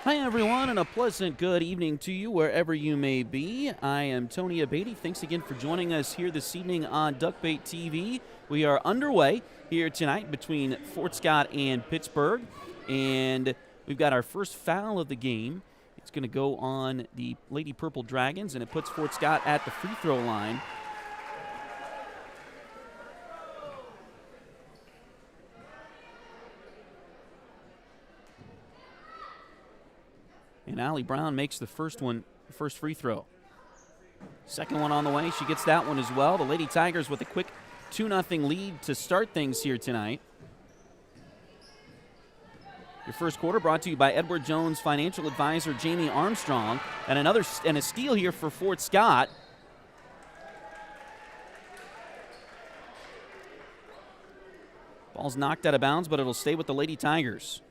Hi, everyone, and a pleasant good evening to you wherever you may be. I am Tony Abatey. Thanks again for joining us here this evening on Duckbait TV. We are underway here tonight between Fort Scott and Pittsburg, and we've got our first foul of the game. It's going to go on the Lady Purple Dragons, and it puts Fort Scott at the free throw line. And Allie Brown makes the first free throw. Second one on the way. She gets that one as well. The Lady Tigers with a quick 2-0 lead to start things here tonight. Your first quarter brought to you by Edward Jones financial advisor Jamie Armstrong. And a steal here for Fort Scott. Ball's knocked out of bounds, but it'll stay with the Lady Tigers.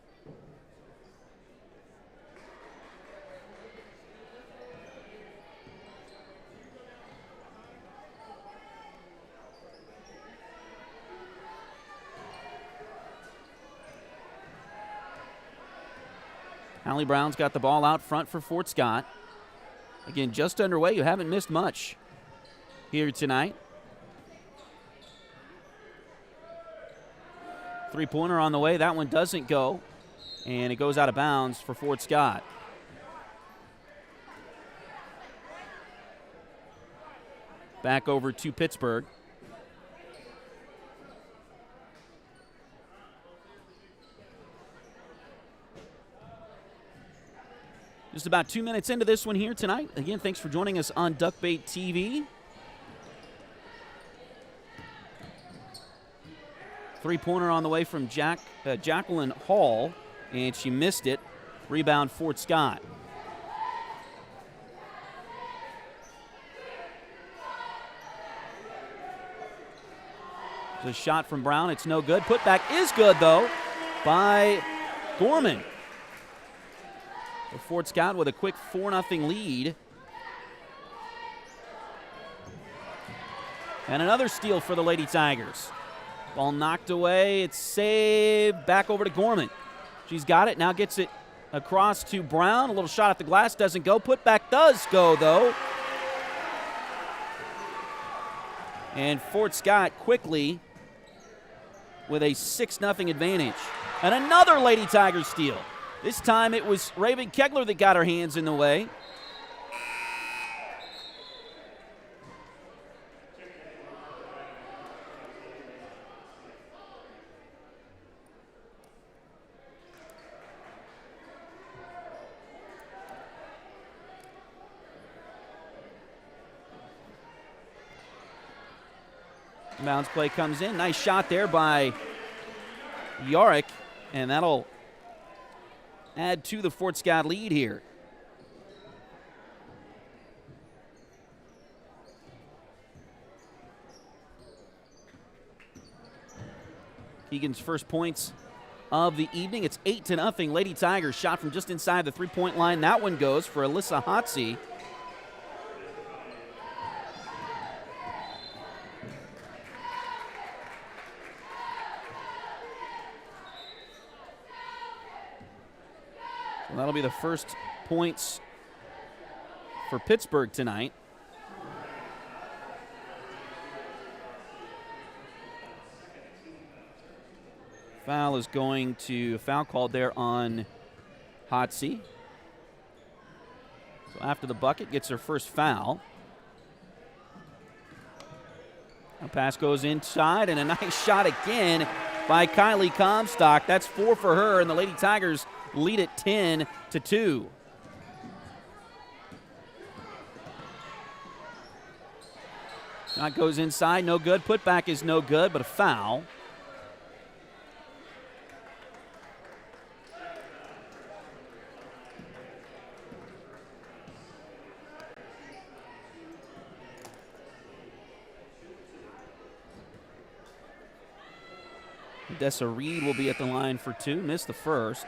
Allie Brown's got the ball out front for Fort Scott. Again, just underway. You haven't missed much here tonight. Three-pointer on the way. That one doesn't go, and it goes out of bounds for Fort Scott. Back over to Pittsburg. Just about 2 minutes into this one here tonight. Again, thanks for joining us on Duckbait TV. Three-pointer on the way from Jacqueline Hall, and she missed it. Rebound, Fort Scott. There's a shot from Brown. It's no good. Putback is good, though, by Gorman. Fort Scott with a quick 4-0 lead. And another steal for the Lady Tigers. Ball knocked away. It's saved. Back over to Gorman. She's got it. Now gets it across to Brown. A little shot at the glass. Doesn't go. Putback does go, though. And Fort Scott quickly with a 6-0 advantage. And another Lady Tigers steal. This time it was Raven Kegler that got her hands in the way. Bounce play comes in. Nice shot there by Yarick, and that'll add to the Fort Scott lead here. Keegan's first points of the evening. It's 8-0. Lady Tigers shot from just inside the three-point line. That one goes for Alyssa Hotsey. Well, that'll be the first points for Pittsburg tonight. Foul called there on Hotsey. So after the bucket, gets her first foul. A pass goes inside, and a nice shot again by Kylie Comstock. That's 4 for her, and the Lady Tigers lead it 10-2. Shot goes inside, no good. Putback is no good, but a foul. Dessa Reed will be at the line for 2. Missed the first.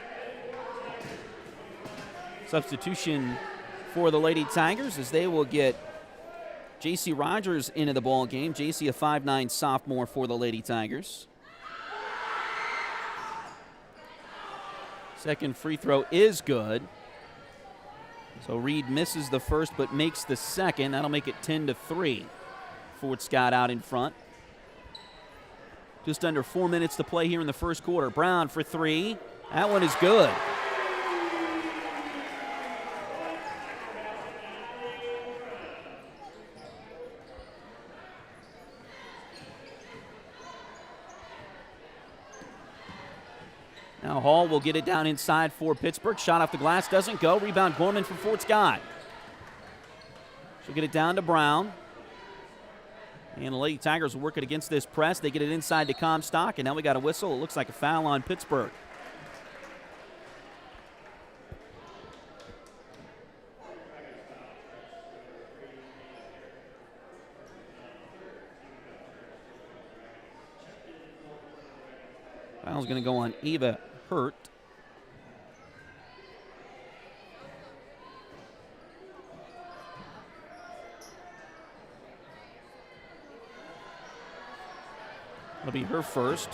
Substitution for the Lady Tigers as they will get J.C. Rogers into the ball game. J.C. a 5'9" sophomore for the Lady Tigers. Second free throw is good. So Reed misses the first but makes the second. That'll make it 10-3. Fort Scott out in front. Just under 4 minutes to play here in the first quarter. Brown for three. That one is good. Now Hall will get it down inside for Pittsburgh. Shot off the glass, doesn't go. Rebound Gorman for Fort Scott. She'll get it down to Brown. And the Lady Tigers will work it against this press. They get it inside to Comstock, and now we got a whistle. It looks like a foul on Pittsburgh. Foul's going to go on Eva Hurt. It'll be her first.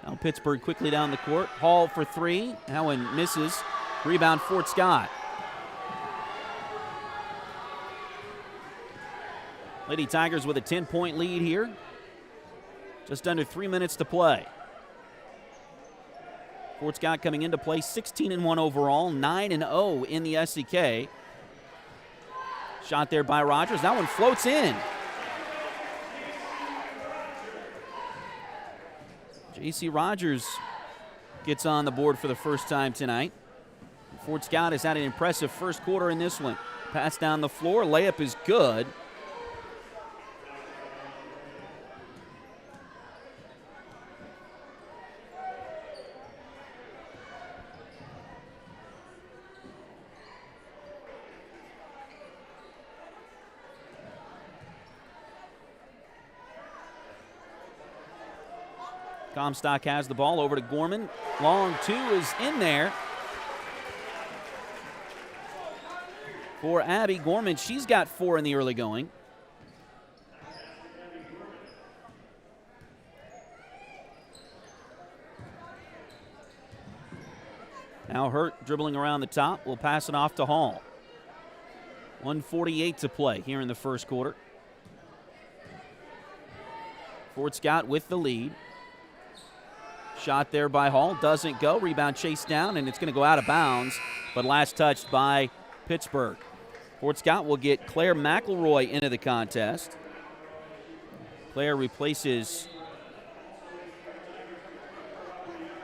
Now Pittsburgh quickly down the court. Hall for three. That one misses. Rebound Fort Scott. Lady Tigers with a 10-point lead here. Just under 3 minutes to play. Fort Scott coming into play 16-1 overall, 9-0 in the SEK. Shot there by Rogers. That one floats in. J.C. Rogers gets on the board for the first time tonight. Fort Scott has had an impressive first quarter in this one. Pass down the floor. Layup is good. Comstock has the ball over to Gorman. Long two is in there for Abby Gorman. She's got 4 in the early going. Now Hurt dribbling around the top. We'll pass it off to Hall. 1:48 to play here in the first quarter. Fort Scott with the lead. Shot there by Hall, doesn't go. Rebound chased down, and it's going to go out of bounds, but last touched by Pittsburgh. Fort Scott will get Claire McElroy into the contest. Claire replaces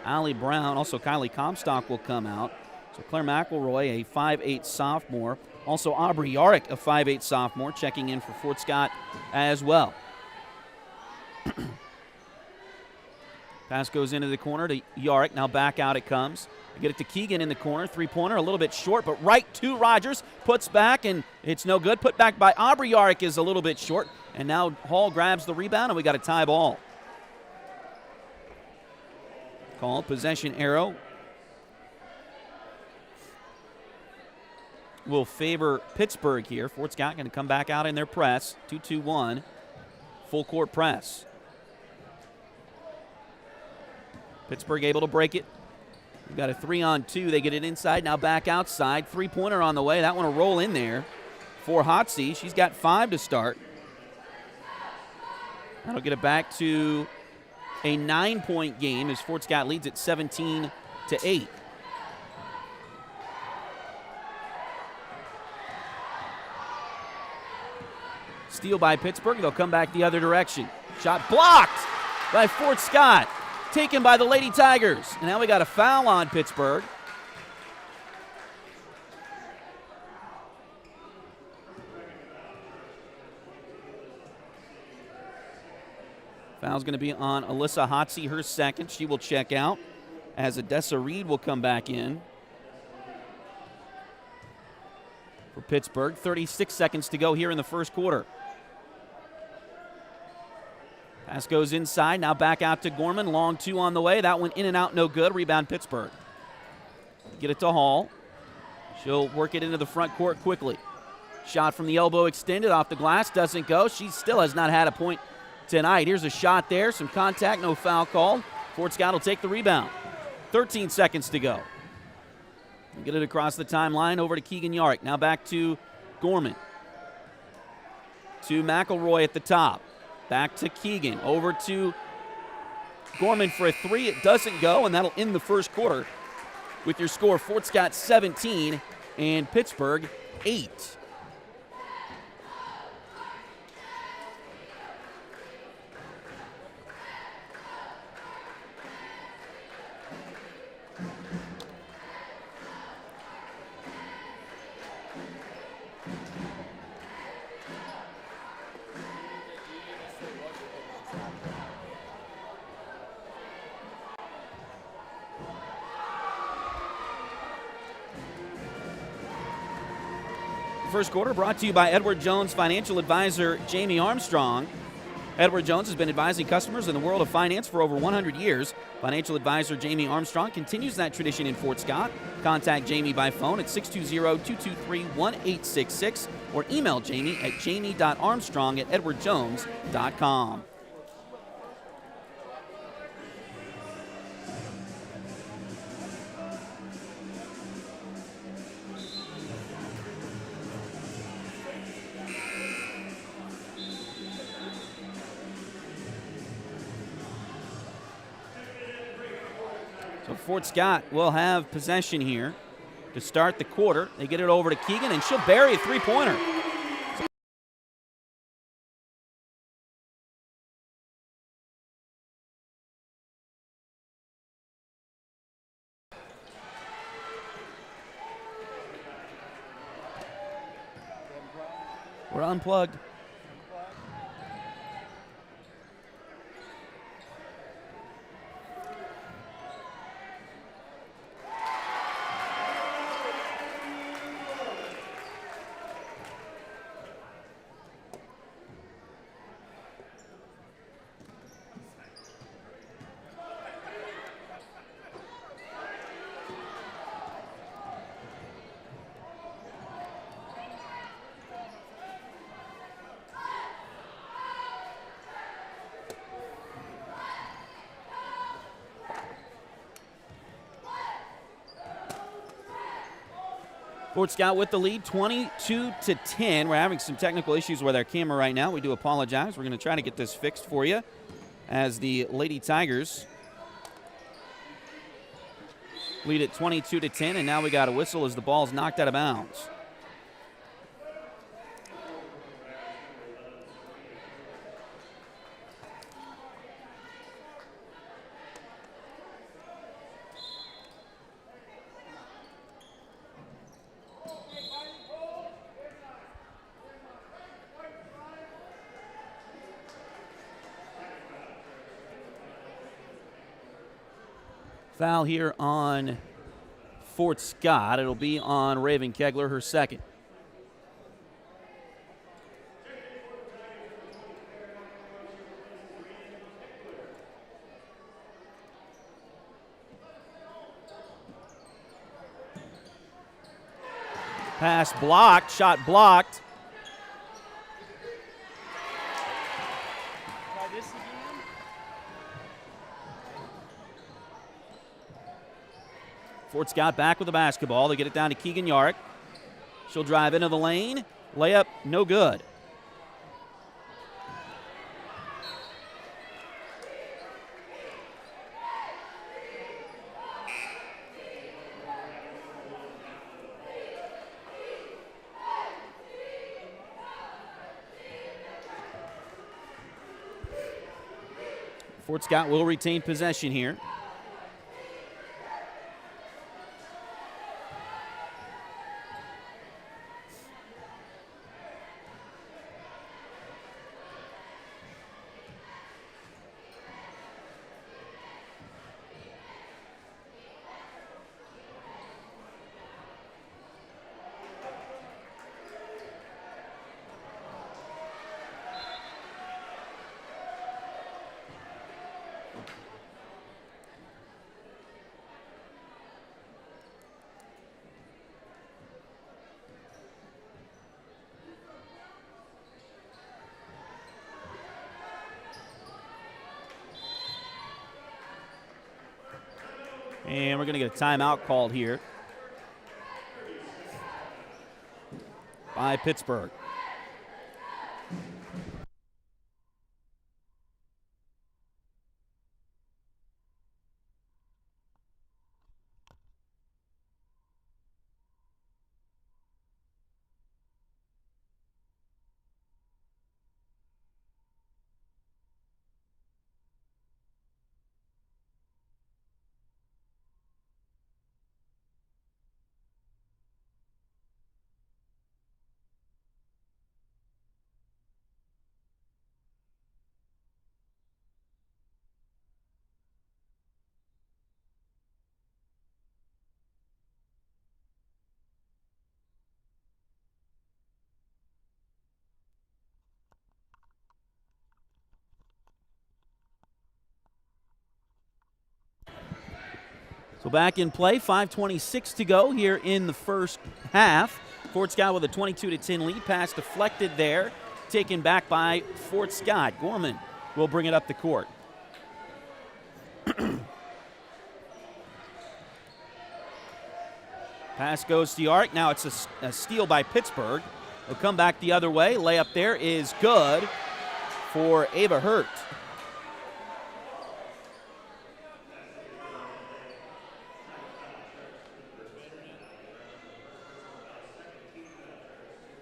Allie Brown. Also, Kylie Comstock will come out. So Claire McElroy, a 5'8 sophomore. Also, Aubrey Yarick, a 5'8 sophomore, checking in for Fort Scott as well. Pass goes into the corner to Yarick. Now back out it comes. We get it to Keegan in the corner. Three-pointer, a little bit short, but right to Rogers. Puts back, and it's no good. Put back by Aubrey Yarick is a little bit short. And now Hall grabs the rebound, and we got a tie ball. Called possession arrow. Will favor Pittsburgh here. Fort Scott going to come back out in their press. 2-2-1. Full court press. Pittsburgh able to break it. We've got a 3-on-2. They get it inside, now back outside. Three-pointer on the way. That one will roll in there for Hotsey. She's got 5 to start. That'll get it back to a 9-point game as Fort Scott leads at 17-8. Steal by Pittsburgh. They'll come back the other direction. Shot blocked by Fort Scott. Taken by the Lady Tigers. And now we got a foul on Pittsburgh. Foul's going to be on Alyssa Hotsey, her second. She will check out as Odessa Reed will come back in for Pittsburgh. 36 seconds to go here in the first quarter. Pass goes inside, now back out to Gorman. Long two on the way. That one in and out, no good. Rebound Pittsburgh. Get it to Hall. She'll work it into the front court quickly. Shot from the elbow extended off the glass. Doesn't go. She still has not had a point tonight. Here's a shot there. Some contact, no foul called. Fort Scott will take the rebound. 13 seconds to go. Get it across the timeline over to Keegan Yarrick. Now back to Gorman. To McElroy at the top. Back to Keegan. Over to Gorman for a three. It doesn't go, and that'll end the first quarter with your score Fort Scott 17 and Pittsburg 8. First quarter brought to you by Edward Jones financial advisor Jamie Armstrong. Edward Jones has been advising customers in the world of finance for over 100 years. Financial advisor Jamie Armstrong continues that tradition in Fort Scott. Contact Jamie by phone at 620-223-1866 or email Jamie at jamie.armstrong@edwardjones.com. So Fort Scott will have possession here to start the quarter. They get it over to Keegan, and she'll bury a three-pointer. We're unplugged. Fort Scott with the lead, 22-10. We're having some technical issues with our camera right now. We do apologize. We're going to try to get this fixed for you as the Lady Tigers lead at 22-10, and now we got a whistle as the ball's knocked out of bounds. Foul here on Fort Scott. It'll be on Raven Kegler, her second. Pass blocked, shot blocked. Fort Scott back with the basketball. They get it down to Keegan Yarrick. She'll drive into the lane. Layup, no good. Fort Scott will retain possession here. And we're going to get a timeout called here by Pittsburgh. So back in play, 5:26 to go here in the first half. Fort Scott with a 22-10 lead. Pass deflected there, taken back by Fort Scott. Gorman will bring it up the court. Pass goes to the arc. Now it's a steal by Pittsburgh. They'll come back the other way. Layup there is good for Ava Hurt.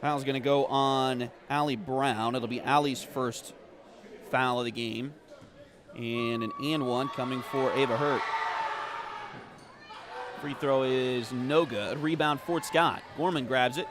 Foul's going to go on Allie Brown. It'll be Allie's first foul of the game. And an and one coming for Ava Hurt. Free throw is no good. Rebound Fort Scott. Gorman grabs it.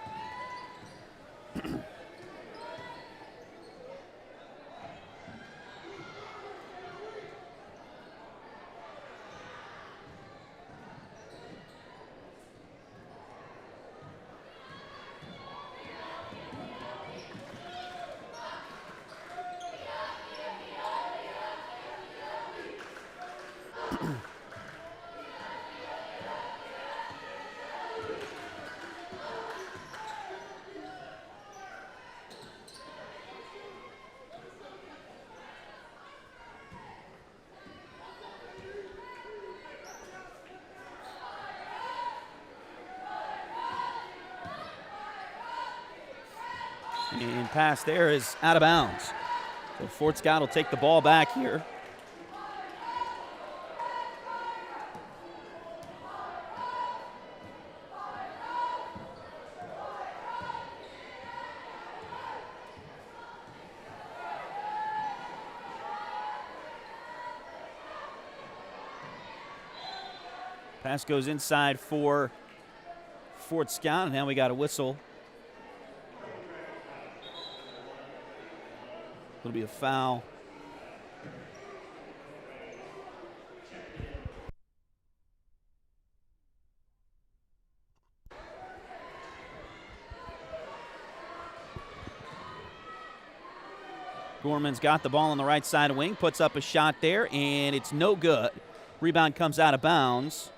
And pass there is out of bounds. So Fort Scott will take the ball back here. Pass goes inside for Fort Scott, and now we got a whistle. It'll be a foul. Gorman's got the ball on the right side of wing, puts up a shot there, and it's no good. Rebound comes out of bounds.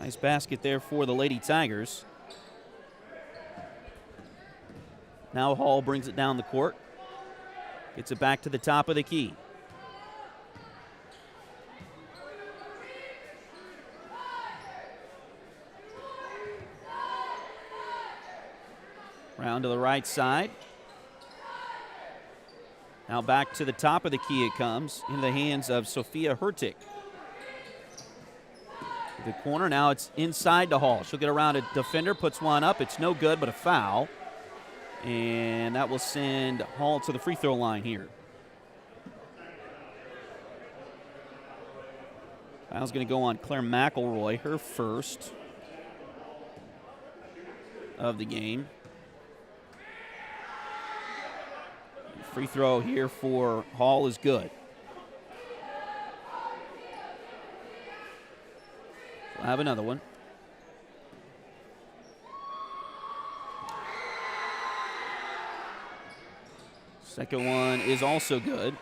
Nice basket there for the Lady Tigers. Now Hall brings it down the court. Gets it back to the top of the key. Round to the right side. Now back to the top of the key it comes, into the hands of Sophia Hurtig. The corner, now it's inside to Hall. She'll get around a defender, puts one up. It's no good, but a foul. And that will send Hall to the free throw line here. Foul's going to go on Claire McElroy, her first of the game. Free throw here for Hall is good. We'll have another one. Second one is also good.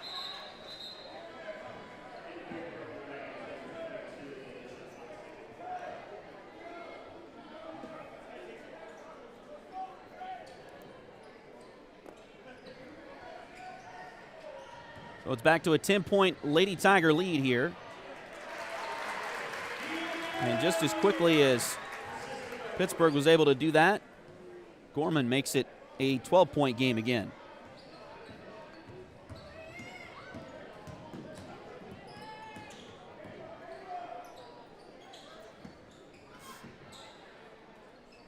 So it's back to a 10-point Lady Tiger lead here. And just as quickly as Pittsburgh was able to do that, Gorman makes it a 12-point game again.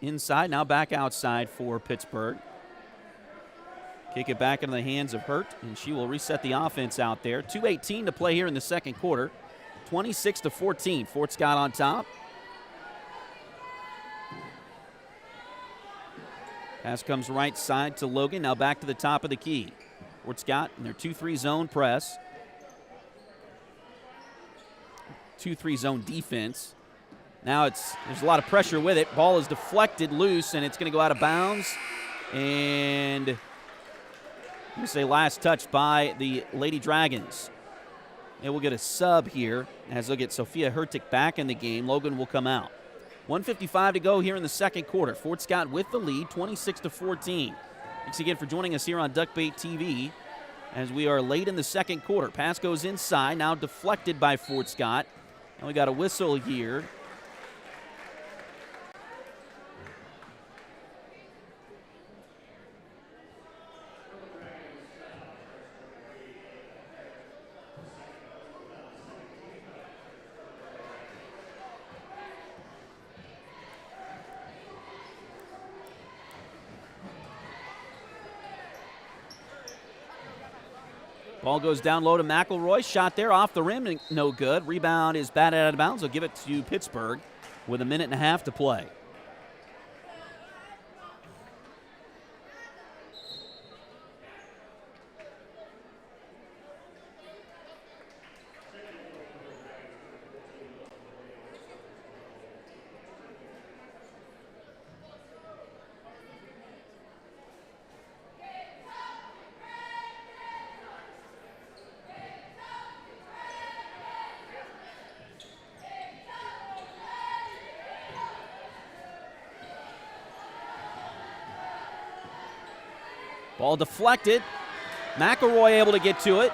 Inside, now back outside for Pittsburgh. Kick it back into the hands of Hurt, and she will reset the offense out there. 2:18 to play here in the second quarter. 26-14. Fort Scott on top. Pass comes right side to Logan. Now back to the top of the key. Fort Scott in their 2-3 zone press. 2-3 zone defense. Now there's a lot of pressure with it. Ball is deflected loose, and it's going to go out of bounds. And I'm going to say last touch by the Lady Dragons. And we'll get a sub here as they'll get Sophia Hertick back in the game. Logan will come out. 1:55 to go here in the second quarter. Fort Scott with the lead, 26-14. Thanks again for joining us here on Duckbait TV as we are late in the second quarter. Pass goes inside, now deflected by Fort Scott. And we got a whistle here. Ball goes down low to McElroy. Shot there off the rim, no good. Rebound is batted out of bounds. They'll give it to Pittsburgh with 1.5 to play. Ball deflected. McElroy able to get to it.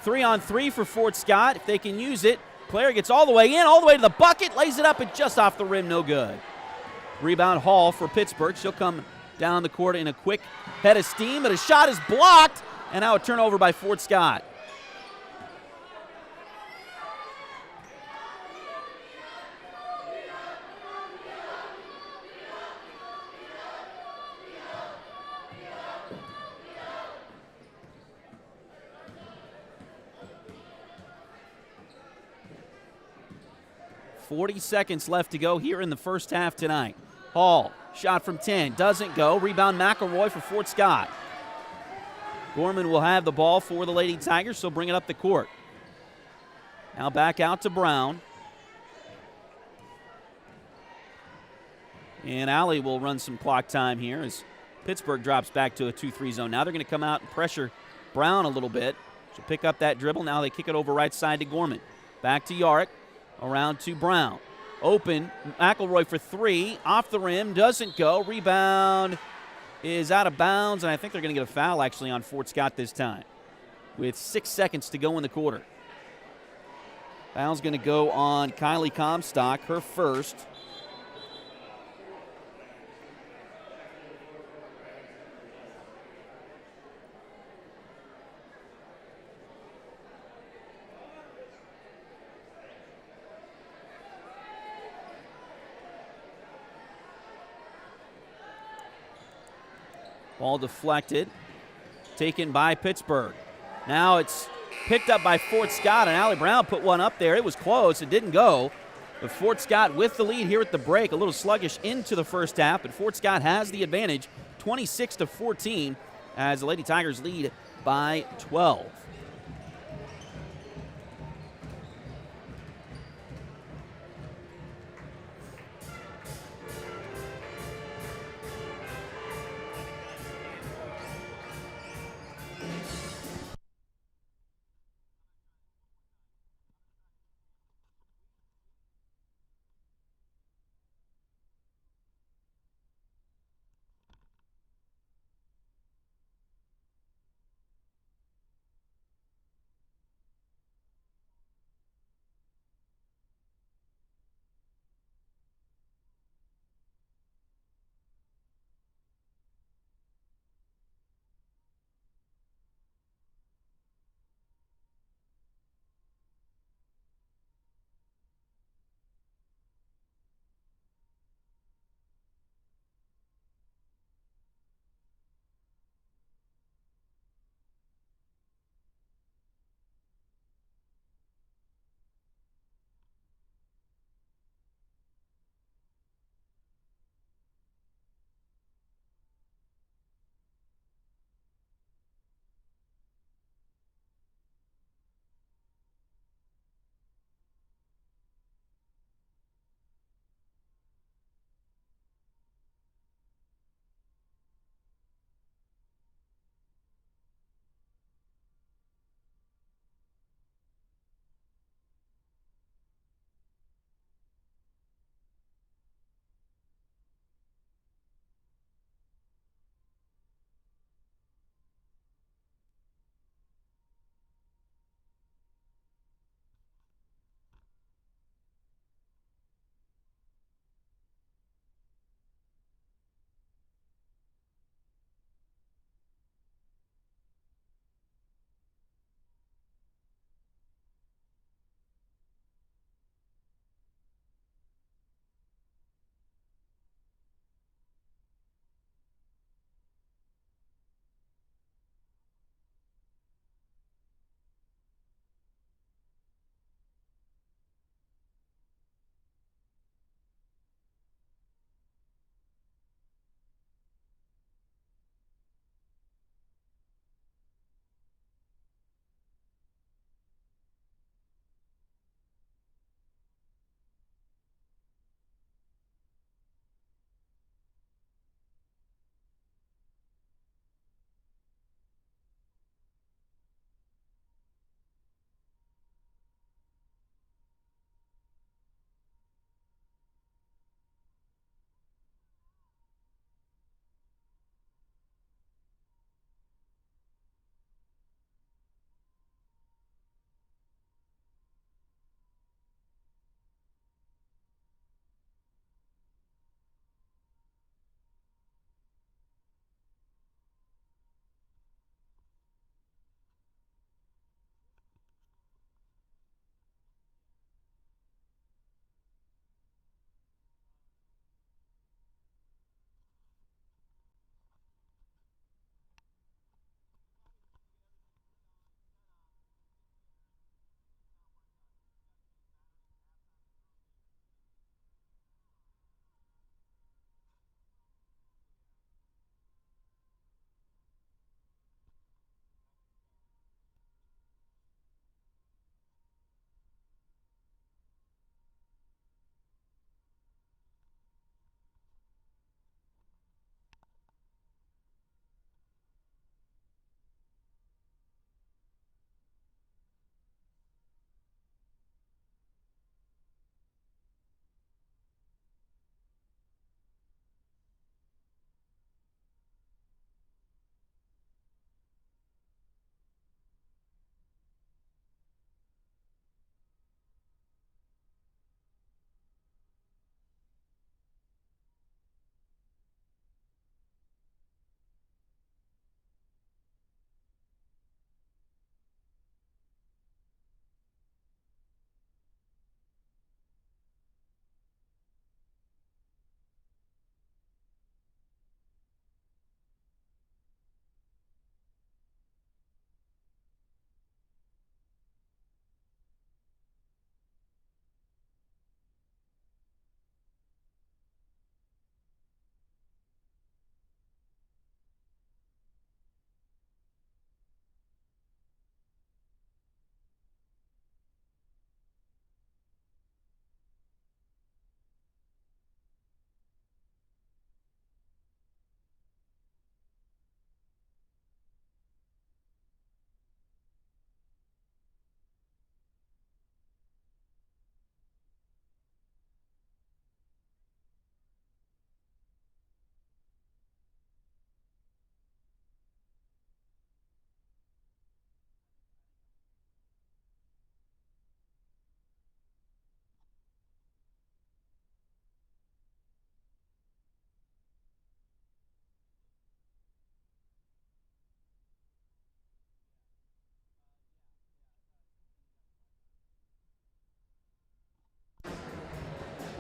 3-on-3 for Fort Scott. If they can use it, player gets all the way in, all the way to the bucket, lays it up and just off the rim, no good. Rebound Hall for Pittsburgh. She'll come down the court in a quick head of steam, but a shot is blocked, and now a turnover by Fort Scott. .40 seconds left to go here in the first half tonight. Hall, shot from 10, doesn't go. Rebound McElroy for Fort Scott. Gorman will have the ball for the Lady Tigers, so bring it up the court. Now back out to Brown. And Alley will run some clock time here as Pittsburgh drops back to a 2-3 zone. Now they're going to come out and pressure Brown a little bit. She'll pick up that dribble. Now they kick it over right side to Gorman. Back to Yarick. Around to Brown. Open. McElroy for 3. Off the rim. Doesn't go. Rebound is out of bounds, and I think they're going to get a foul actually on Fort Scott this time with 6 seconds to go in the quarter. Foul's going to go on Kylie Comstock, her first. Ball deflected, taken by Pittsburgh. Now it's picked up by Fort Scott, and Allie Brown put one up there. It was close. It didn't go. But Fort Scott with the lead here at the break. A little sluggish into the first half, but Fort Scott has the advantage, 26-14, as the Lady Tigers lead by 12.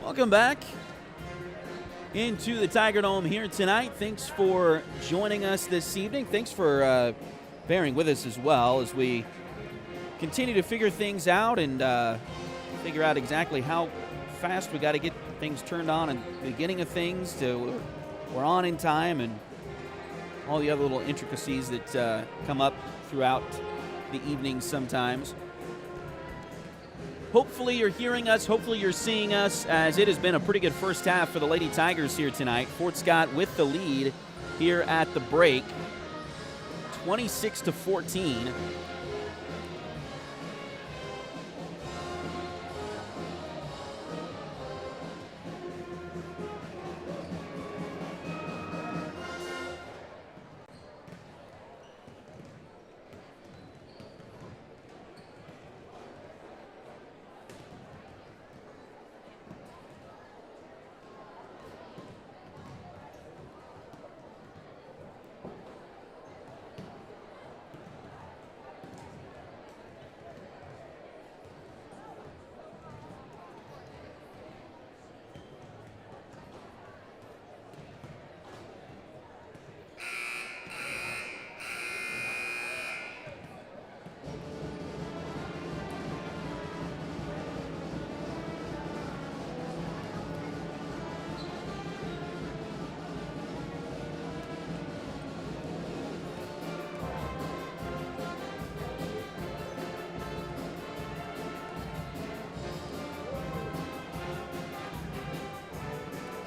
Welcome back into the Tiger Dome here tonight. Thanks for joining us this evening. Thanks for bearing with us as well as we continue to figure things out and figure out exactly how fast we got to get things turned on and the beginning of things to we're on in time and all the other little intricacies that come up throughout the evening sometimes. Hopefully you're hearing us. Hopefully you're seeing us, as it has been a pretty good first half for the Lady Tigers here tonight. Fort Scott with the lead here at the break, 26-14.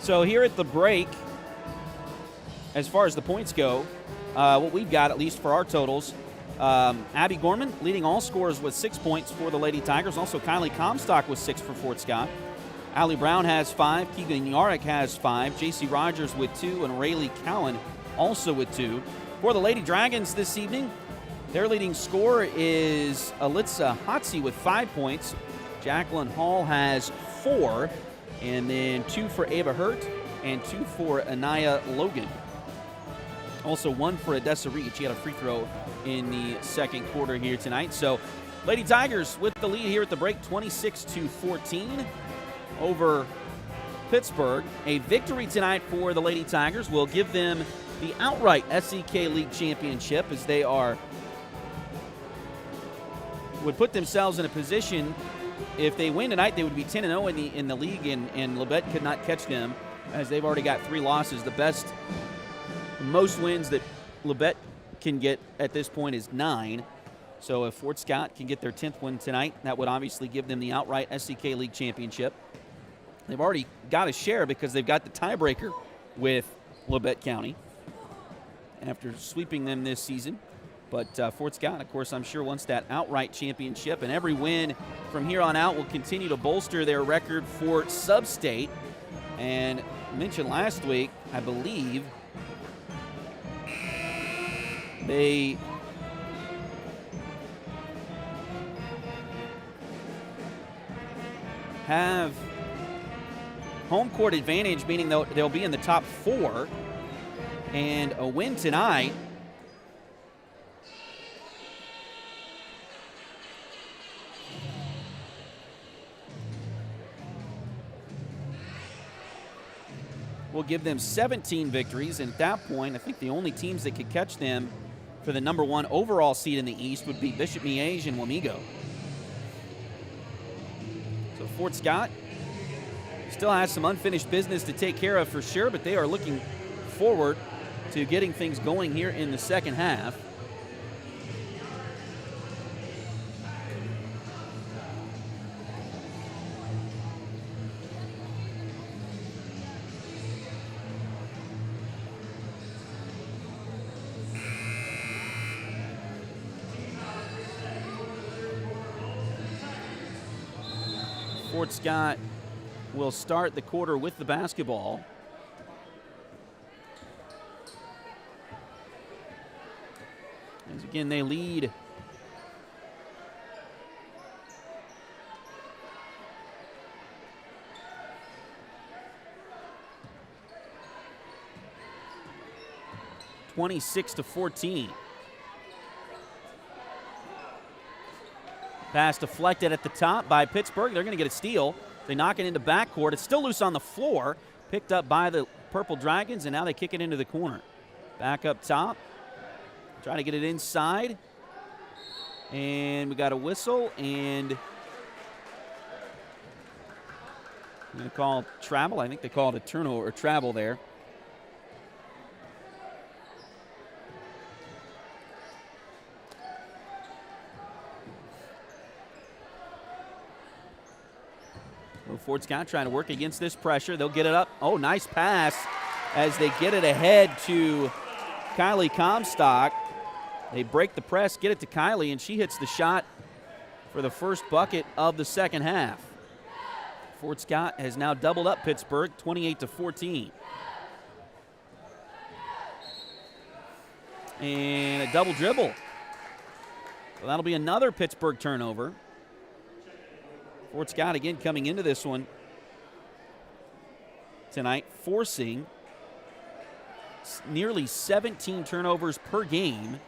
So here at the break, as far as the points go, what we've got, at least for our totals, Abby Gorman leading all scorers with 6 points for the Lady Tigers. Also, Kylie Comstock with 6 for Fort Scott. Allie Brown has 5. Keegan Yarrick has 5. J.C. Rogers with 2. And Rayleigh Cowan also with 2. For the Lady Dragons this evening, their leading scorer is Alitza Hotze with 5 points. Jacqueline Hall has 4. And then 2 for Ava Hurt and 2 for Anaya Logan. Also 1 for Odessa Reed. She had a free throw in the second quarter here tonight. So Lady Tigers with the lead here at the break, 26-14 over Pittsburg. A victory tonight for the Lady Tigers will give them the outright SEK League Championship, as they would put themselves in a position. If they win tonight, they would be 10-0 in the league, and Labette could not catch them, as they've already got 3 losses. The most wins that Labette can get at this point is 9. So if Fort Scott can get their 10th win tonight, that would obviously give them the outright SEK League Championship. They've already got a share because they've got the tiebreaker with Labette County after sweeping them this season. But Fort Scott, of course, I'm sure wants that outright championship, and every win from here on out will continue to bolster their record for sub-state. And I mentioned last week, I believe, they have home court advantage, meaning they'll be in the top 4, and a win tonight will give them 17 victories, and at that point, I think the only teams that could catch them for the number 1 overall seed in the East would be Bishop Miege and Wamego. So Fort Scott still has some unfinished business to take care of for sure, but they are looking forward to getting things going here in the second half. Fort Scott will start the quarter with the basketball. As again, they lead (26-14). Pass deflected at the top by Pittsburgh. They're going to get a steal. They knock it into backcourt. It's still loose on the floor. Picked up by the Purple Dragons, and now they kick it into the corner. Back up top. Trying to get it inside. And we got a whistle, and I'm going to call travel. I think they called a turnover or travel there. Fort Scott trying to work against this pressure. They'll get it up. Oh, nice pass as they get it ahead to Kylie Comstock. They break the press, get it to Kylie, and she hits the shot for the first bucket of the second half. Fort Scott has now doubled up Pittsburgh, 28-14. And a double dribble. So that'll be another Pittsburgh turnover. Fort Scott again coming into this one tonight, forcing nearly 17 turnovers per game.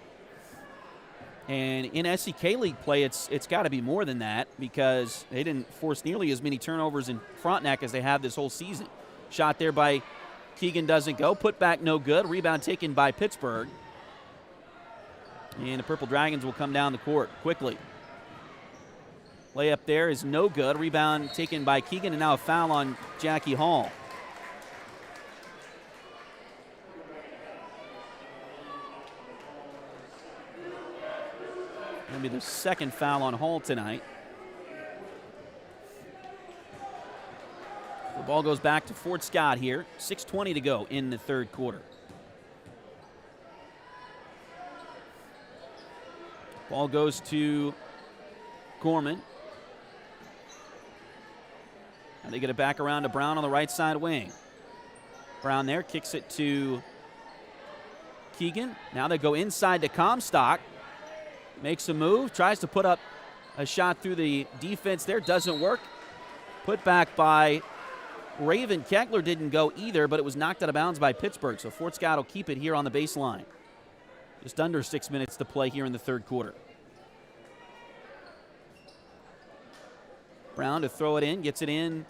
And in SEK League play, it's got to be more than that because they didn't force nearly as many turnovers in Frontenac as they have this whole season. Shot there by Keegan doesn't go. Put back no good. Rebound taken by Pittsburgh. And the Purple Dragons will come down the court quickly. Layup there is no good. Rebound taken by Keegan, and now a foul on Jackie Hall. That'll be the second foul on Hall tonight. The ball goes back to Fort Scott here. 6:20 to go in the third quarter. Ball goes to Gorman. And they get it back around to Brown on the right side wing. Brown there kicks it to Keegan. Now they go inside to Comstock. Makes a move, tries to put up a shot through the defense there. Doesn't work. Put back by Raven Kegler didn't go either, but it was knocked out of bounds by Pittsburgh. So Fort Scott will keep it here on the baseline. Just under 6 minutes to play here in the third quarter. Brown to throw it in, gets it in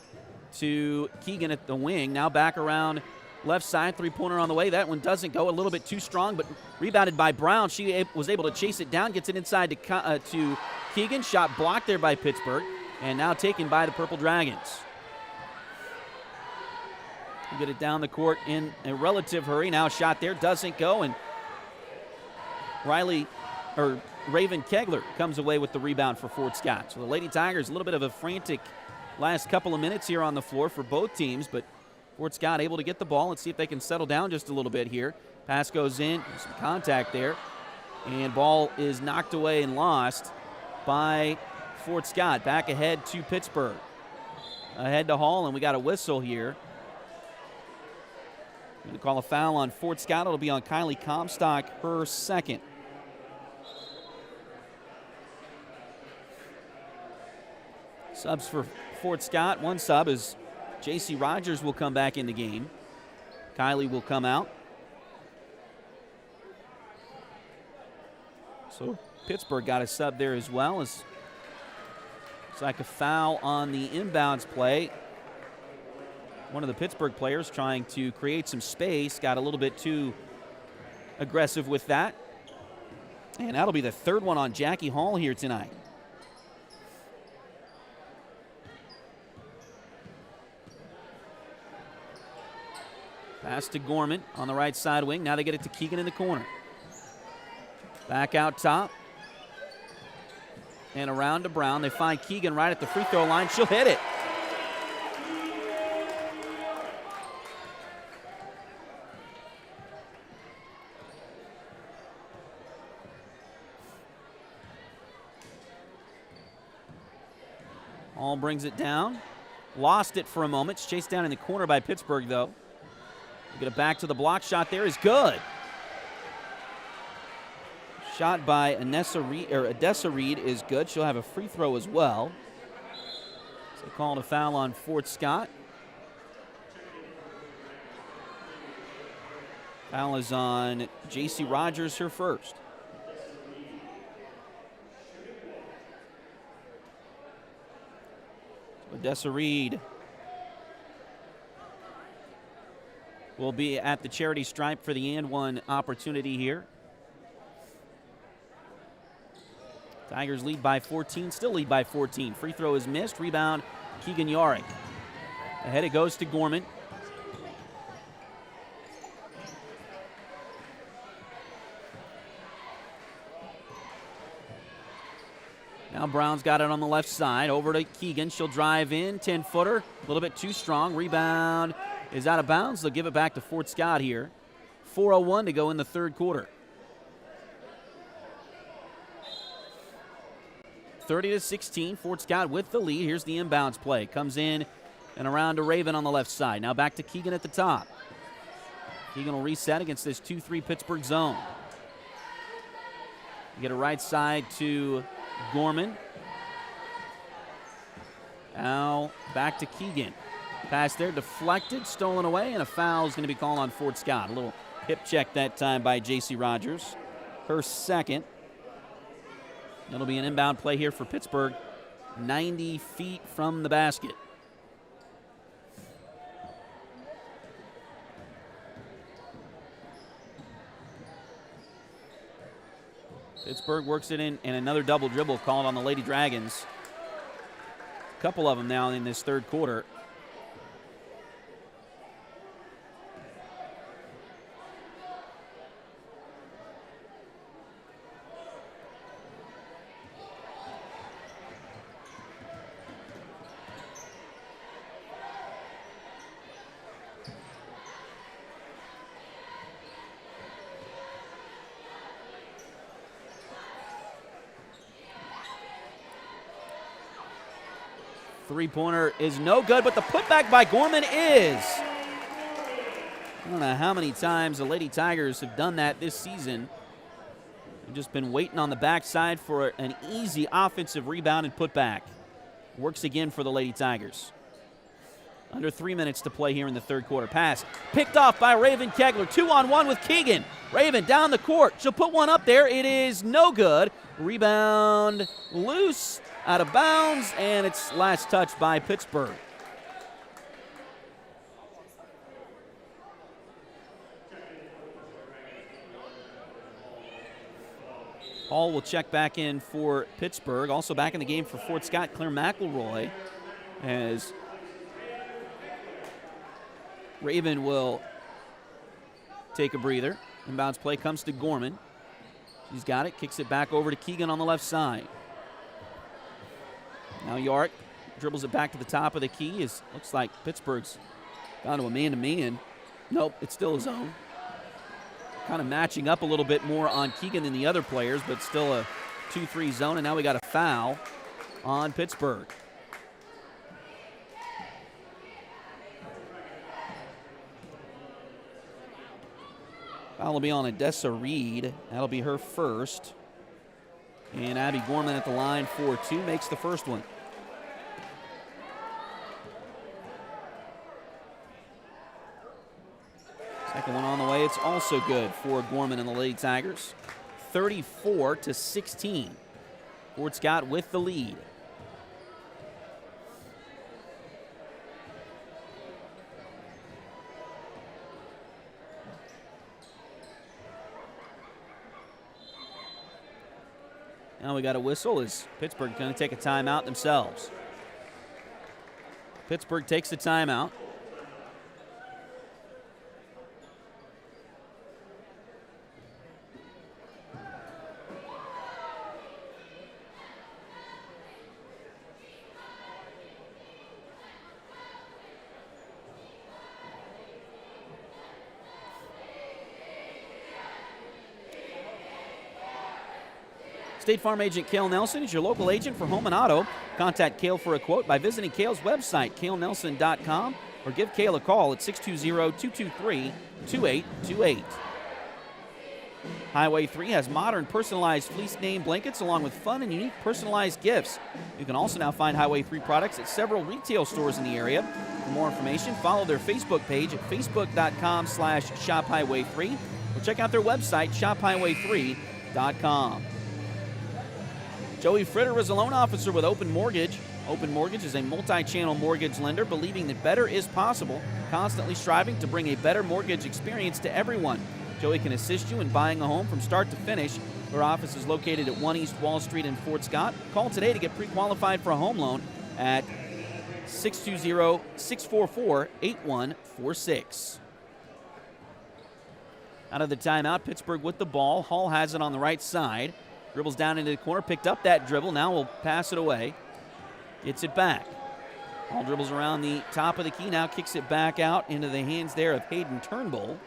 to Keegan at the wing. Now back around left side, three-pointer on the way. That one doesn't go, a little bit too strong, but rebounded by Brown. She was able to chase it down, gets it inside to Keegan. Shot blocked there by Pittsburgh, and now taken by the Purple Dragons. We get it down the court in a relative hurry. Now shot there, doesn't go, and Raven Kegler comes away with the rebound for Fort Scott. So the Lady Tigers, a little bit of a frantic last couple of minutes here on the floor for both teams, but Fort Scott able to get the ball. Let's see if they can settle down just a little bit here. Pass goes in, some contact there, and ball is knocked away and lost by Fort Scott. Back ahead to Pittsburgh. Ahead to Hall, and we got a whistle here. Going to call a foul on Fort Scott. It'll be on Kylie Comstock, her second. Subs for Fort Scott. One sub is J.C. Rogers will come back in the game. Kylie will come out. So Pittsburgh got a sub there as well. It's like a foul on the inbounds play. One of the Pittsburgh players trying to create some space got a little bit too aggressive with that. And that'll be the third one on Jackie Hall here tonight. Pass to Gorman on the right side wing. Now they get it to Keegan in the corner. Back out top. And around to Brown. They find Keegan right at the free throw line. She'll hit it. Hall brings it down. Lost it for a moment. It's chased down in the corner by Pittsburgh, though. Get it back to the block. Shot there is good. Shot by Adessa Reed is good. She'll have a free throw as well. So they called a foul on Fort Scott. Foul is on J.C. Rogers, her first. Odessa Reed will be at the charity stripe for the and one opportunity here. Tigers lead by 14, still lead by 14. Free throw is missed. Rebound, Keegan Yarick. Ahead it goes to Gorman. Now Brown's got it on the left side. Over to Keegan. She'll drive in. 10-footer. A little bit too strong. Rebound is out of bounds. They'll give it back to Fort Scott here. 4:01 to go in the third quarter. 30-16. Fort Scott with the lead. Here's the inbounds play. Comes in and around to Raven on the left side. Now back to Keegan at the top. Keegan will reset against this 2-3 Pittsburgh zone. You get a right side to Gorman. Now back to Keegan. Pass there deflected, stolen away, and a foul is going to be called on Fort Scott. A little hip check that time by J.C. Rogers. Her second. It'll be an inbound play here for Pittsburgh, 90 feet from the basket. Pittsburgh works it in, and another double dribble called on the Lady Dragons. A couple of them now in this third quarter. Three-pointer is no good, but the putback by Gorman is. I don't know how many times the Lady Tigers have done that this season. They've just been waiting on the backside for an easy offensive rebound and putback. Works again for the Lady Tigers. Under 3 minutes to play here in the third quarter. Pass picked off by Raven Kegler. 2-on-1 with Keegan. Raven down the court. She'll put one up there. It is no good. Rebound loose, out of bounds, and it's last touch by Pittsburgh. Hall will check back in for Pittsburgh. Also back in the game for Fort Scott, Claire McElroy, as Raven will take a breather. Inbounds play comes to Gorman. She's got it, kicks it back over to Keegan on the left side. Now Yarick dribbles it back to the top of the key. Looks like Pittsburgh's gone to a man-to-man. Nope, it's still a zone. Kind of matching up a little bit more on Keegan than the other players, but still a 2-3 zone, and now we got a foul on Pittsburgh. Foul will be on Odessa Reed. That'll be her first. And Abby Gorman at the line for two, makes the first one. Second one on the way. It's also good for Gorman and the Lady Tigers. 34-16. Fort Scott with the lead. Now we got a whistle as Pittsburgh going to take a timeout themselves. Pittsburgh takes the timeout. State Farm agent Cale Nelson is your local agent for home and auto. Contact Cale for a quote by visiting Cale's website, calenelson.com, or give Cale a call at 620-223-2828. Highway 3 has modern personalized fleece name blankets along with fun and unique personalized gifts. You can also now find Highway 3 products at several retail stores in the area. For more information, follow their Facebook page at facebook.com/shophighway3 or check out their website, shophighway3.com. Joey Fritter is a loan officer with Open Mortgage. Open Mortgage is a multi-channel mortgage lender believing that better is possible, constantly striving to bring a better mortgage experience to everyone. Joey can assist you in buying a home from start to finish. Her office is located at 1 East Wall Street in Fort Scott. Call today to get pre-qualified for a home loan at 620-644-8146. Out of the timeout, Pittsburgh with the ball. Hall has it on the right side. Dribbles down into the corner, picked up that dribble. Now will pass it away. Gets it back. Hall dribbles around the top of the key, now kicks it back out into the hands there of Hayden Turnbull.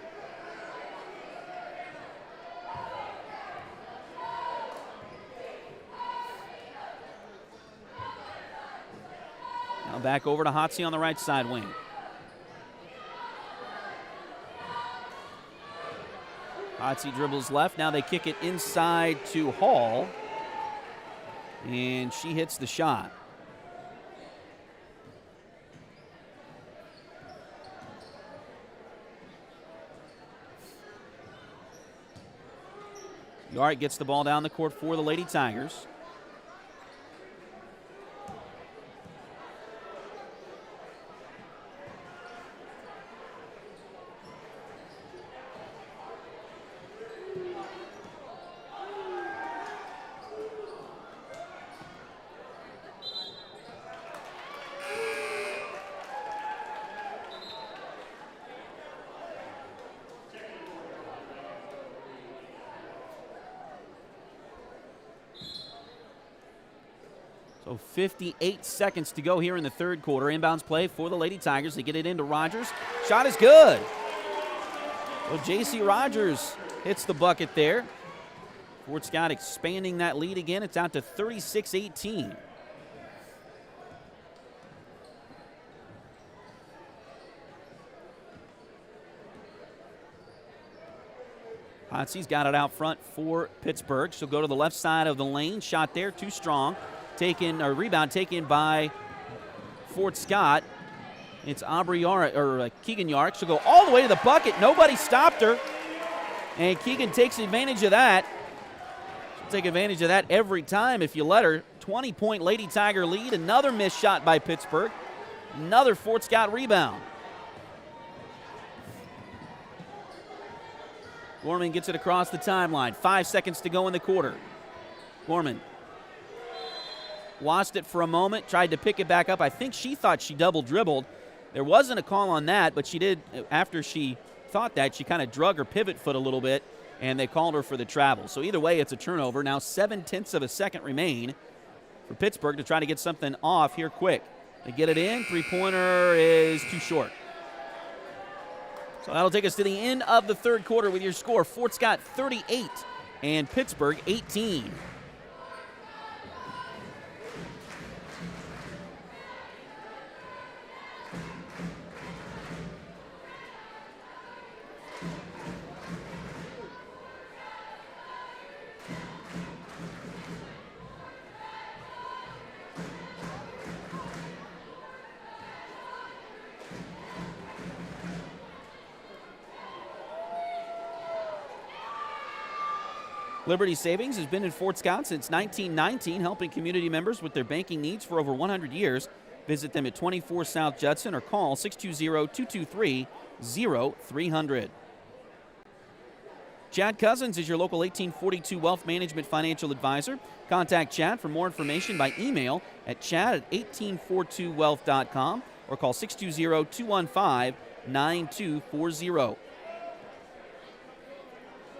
Now back over to Hotsey on the right side wing. Hotsey dribbles left. Now they kick it inside to Hall. And she hits the shot. Yart gets the ball down the court for the Lady Tigers. So 58 seconds to go here in the third quarter. Inbounds play for the Lady Tigers. They get it into Rogers. Shot is good. Well, J.C. Rogers hits the bucket there. Fort Scott expanding that lead again. It's out to 36-18. Hotsey's got it out front for Pittsburgh. She'll go to the left side of the lane. Shot there, too strong. Rebound taken by Fort Scott. It's Keegan Yark. She'll go all the way to the bucket. Nobody stopped her. And Keegan takes advantage of that. She'll take advantage of that every time if you let her. 20-point Lady Tiger lead. Another missed shot by Pittsburgh. Another Fort Scott rebound. Gorman gets it across the timeline. 5 seconds to go in the quarter. Gorman lost it for a moment, tried to pick it back up. I think she thought she double dribbled. There wasn't a call on that, but she did, after she thought that, she kind of drug her pivot foot a little bit, and they called her for the travel. So either way, it's a turnover. Now 0.7 of a second remain for Pittsburgh to try to get something off here quick. They get it in. Three-pointer is too short. So that'll take us to the end of the third quarter with your score. Fort Scott 38 and Pittsburgh 18. Liberty Savings has been in Fort Scott since 1919, helping community members with their banking needs for over 100 years. Visit them at 24 South Judson or call 620-223-0300. Chad Cousins is your local 1842 Wealth Management Financial Advisor. Contact Chad for more information by email at chad@1842wealth.com or call 620-215-9240.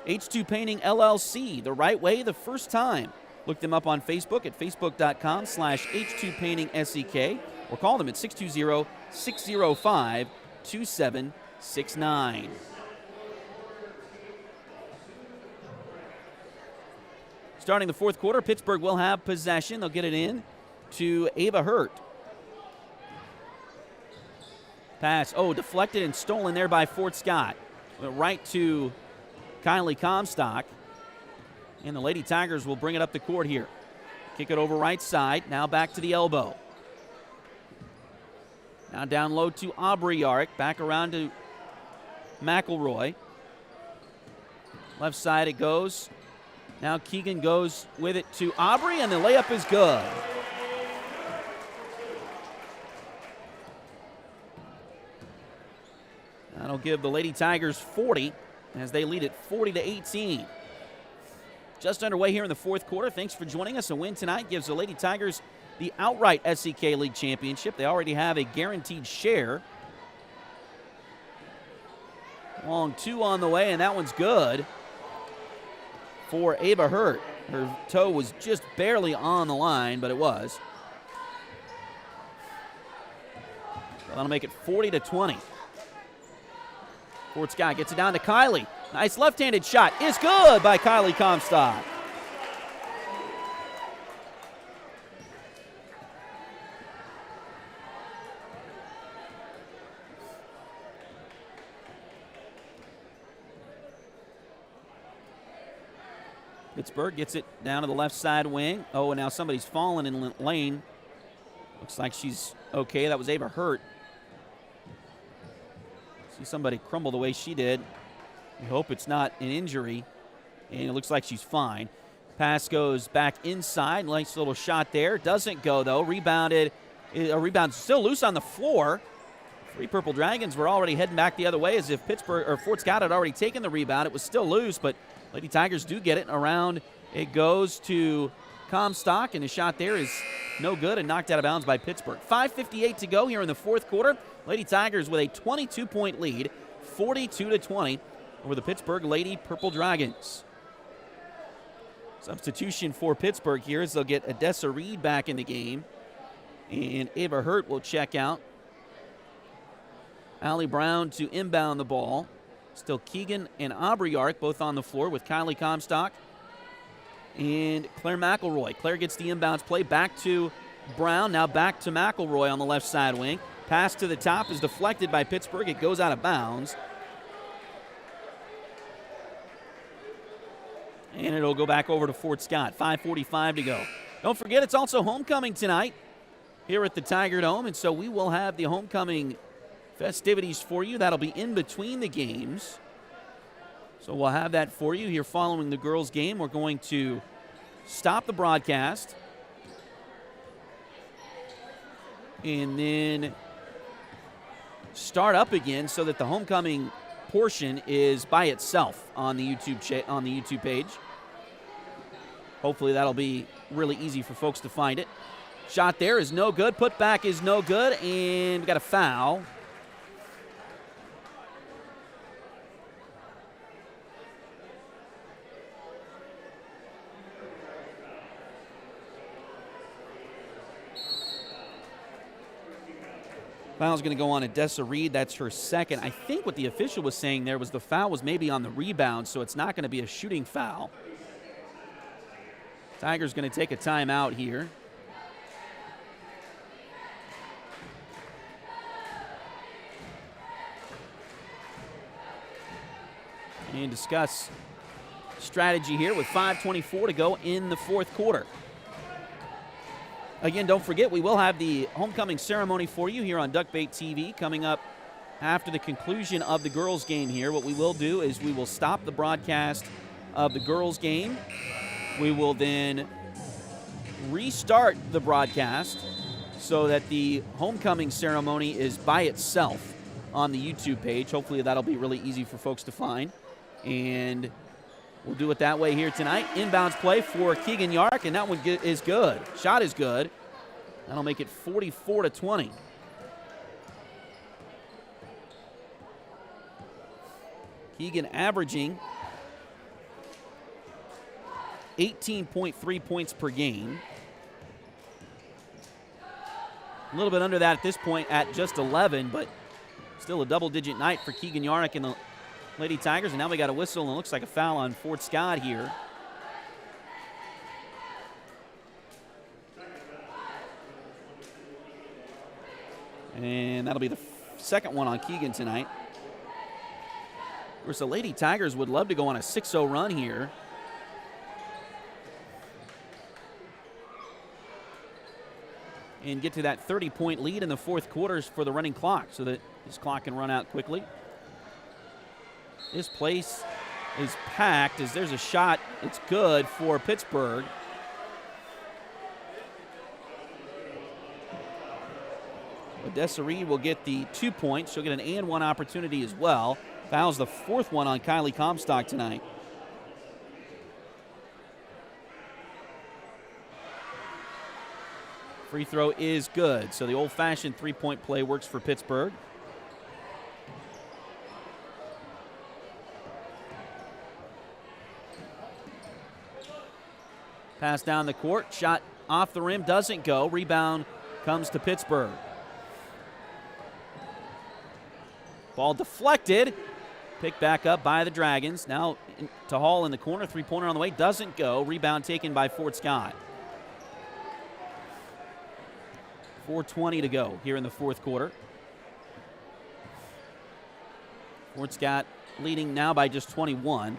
H2 Painting LLC, the right way the first time. Look them up on Facebook at facebook.com/H2PaintingSEK or call them at 620-605-2769. Starting the fourth quarter, Pittsburgh will have possession. They'll get it in to Ava Hurt. Pass, deflected and stolen there by Fort Scott. Went right to Kylie Comstock, and the Lady Tigers will bring it up the court here. Kick it over right side, now back to the elbow. Now down low to Aubrey Yarrick, back around to McElroy. Left side it goes. Now Keegan goes with it to Aubrey, and the layup is good. That'll give the Lady Tigers 40 as they lead it 40-18. Just underway here in the fourth quarter. Thanks for joining us. A win tonight gives the Lady Tigers the outright SEK League Championship. They already have a guaranteed share. Long two on the way, and that one's good for Ava Hurt. Her toe was just barely on the line, but it was. So that'll make it 40-20. Fort Scott gets it down to Kylie. Nice left-handed shot. Is good by Kylie Comstock. Pittsburg gets it down to the left side wing. Oh, and now somebody's fallen in lane. Looks like she's okay. That was Ava Hurt. See somebody crumble the way she did. We hope it's not an injury. And it looks like she's fine. Pass goes back inside. Nice little shot there. Doesn't go, though. Rebounded. A rebound still loose on the floor. Three Purple Dragons were already heading back the other way as if Pittsburg or Fort Scott had already taken the rebound. It was still loose, but Lady Tigers do get it. Around it goes to Comstock, and the shot there is no good and knocked out of bounds by Pittsburg. 5:58 to go here in the fourth quarter. Lady Tigers with a 22-point lead, 42-20 over the Pittsburg Lady Purple Dragons. Substitution for Pittsburg here is they'll get Odessa Reed back in the game, and Ava Hurt will check out. Allie Brown to inbound the ball. Still Keegan and Aubrey Ark both on the floor with Kylie Comstock and Claire McElroy. Claire gets the inbounds play back to Brown, now back to McElroy on the left side wing. Pass to the top is deflected by Pittsburgh. It goes out of bounds. And it'll go back over to Fort Scott. 5:45 to go. Don't forget, it's also homecoming tonight here at the Tiger Dome, and so we will have the homecoming festivities for you. That'll be in between the games. So we'll have that for you here following the girls' game. We're going to stop the broadcast and then start up again so that the homecoming portion is by itself on the YouTube page. Hopefully that'll be really easy for folks to find it. Shot there is no good. Put back is no good, and we got a foul. Foul's going to go on Odessa Reed. That's her second. I think what the official was saying there was the foul was maybe on the rebound, so it's not going to be a shooting foul. Tigers going to take a timeout here. And discuss strategy here with 5:24 to go in the fourth quarter. Again, don't forget, we will have the homecoming ceremony for you here on Duckbait TV coming up after the conclusion of the girls' game here. What we will do is we will stop the broadcast of the girls' game. We will then restart the broadcast so that the homecoming ceremony is by itself on the YouTube page. Hopefully that'll be really easy for folks to find. And we'll do it that way here tonight. Inbounds play for Keegan Yark, and that one is good. Shot is good. That'll make it 44-20. Keegan averaging 18.3 points per game. A little bit under that at this point at just 11, but still a double-digit night for Keegan Yark and the Lady Tigers. And now we got a whistle, and it looks like a foul on Fort Scott here. And that'll be the second one on Keegan tonight. Of course, the Lady Tigers would love to go on a 6-0 run here. And get to that 30-point lead in the fourth quarters for the running clock so that this clock can run out quickly. This place is packed as there's a shot. It's good for Pittsburgh. Odessa Reed will get the 2 points. She'll get an and one opportunity as well. Foul's the 4th one on Kylie Comstock tonight. Free throw is good. So the old-fashioned three-point play works for Pittsburgh. Pass down the court. Shot off the rim. Doesn't go. Rebound comes to Pittsburgh. Ball deflected. Picked back up by the Dragons. Now to Hall in the corner. Three-pointer on the way. Doesn't go. Rebound taken by Fort Scott. 4:20 to go here in the fourth quarter. Fort Scott leading now by just 21.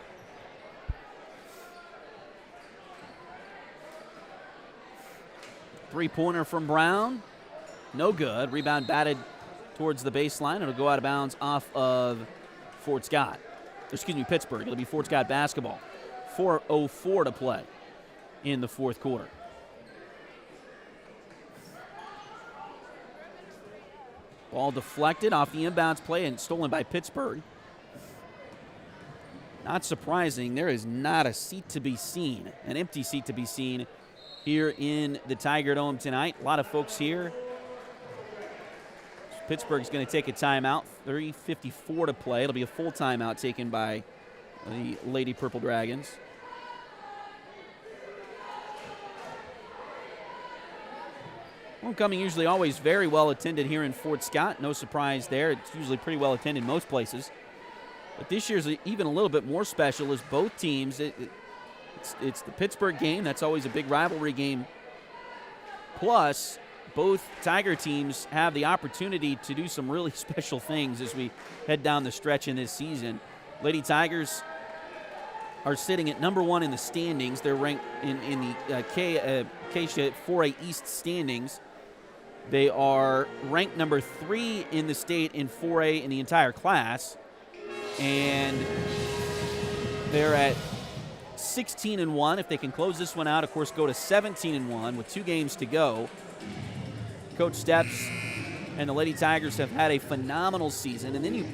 Three-pointer from Brown. No good. Rebound batted towards the baseline. It'll go out of bounds off of Fort Scott. Excuse me, Pittsburgh. It'll be Fort Scott basketball. 4:04 to play in the fourth quarter. Ball deflected off the inbounds play and stolen by Pittsburgh. Not surprising, there is not a seat to be seen, an empty seat to be seen here in the Tiger Dome tonight. A lot of folks here. Pittsburgh's going to take a timeout. 3:54 to play. It'll be a full timeout taken by the Lady Purple Dragons. Homecoming usually always very well attended here in Fort Scott. No surprise there. It's usually pretty well attended most places. But this year's even a little bit more special as both teams, it's the Pittsburgh game. That's always a big rivalry game. Plus, both Tiger teams have the opportunity to do some really special things as we head down the stretch in this season. Lady Tigers are sitting at number 1 in the standings. They're ranked in the K-State 4A East standings. They are ranked number 3 in the state in 4A in the entire class. And they're at 16-1. If they can close this one out, of course, go to 17-1 with 2 games to go. Coach Steps and the Lady Tigers have had a phenomenal season. And then you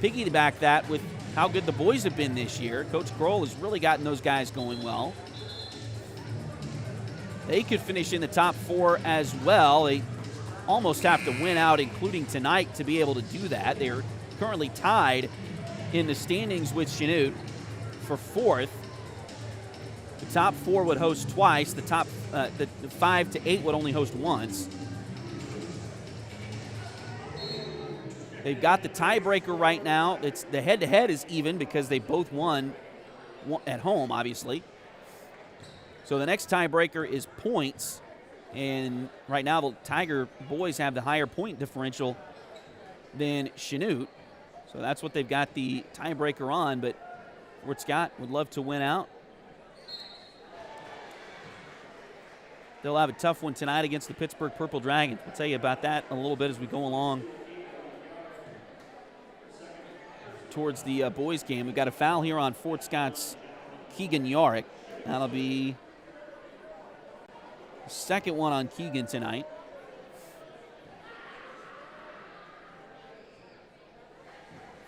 piggyback that with how good the boys have been this year. Coach Kroll has really gotten those guys going well. They could finish in the top 4 as well. They almost have to win out, including tonight, to be able to do that. They're currently tied in the standings with Chanute for 4th. The top 4 would host twice. The 5 to 8 would only host once. They've got the tiebreaker right now. It's the head-to-head is even because they both won at home, obviously. So the next tiebreaker is points. And right now the Tiger boys have the higher point differential than Chanute. So that's what they've got the tiebreaker on. But Fort Scott would love to win out. They'll have a tough one tonight against the Pittsburgh Purple Dragons. We'll tell you about that a little bit as we go along towards the boys' game. We've got a foul here on Fort Scott's Keegan Yarick. That'll be the second one on Keegan tonight.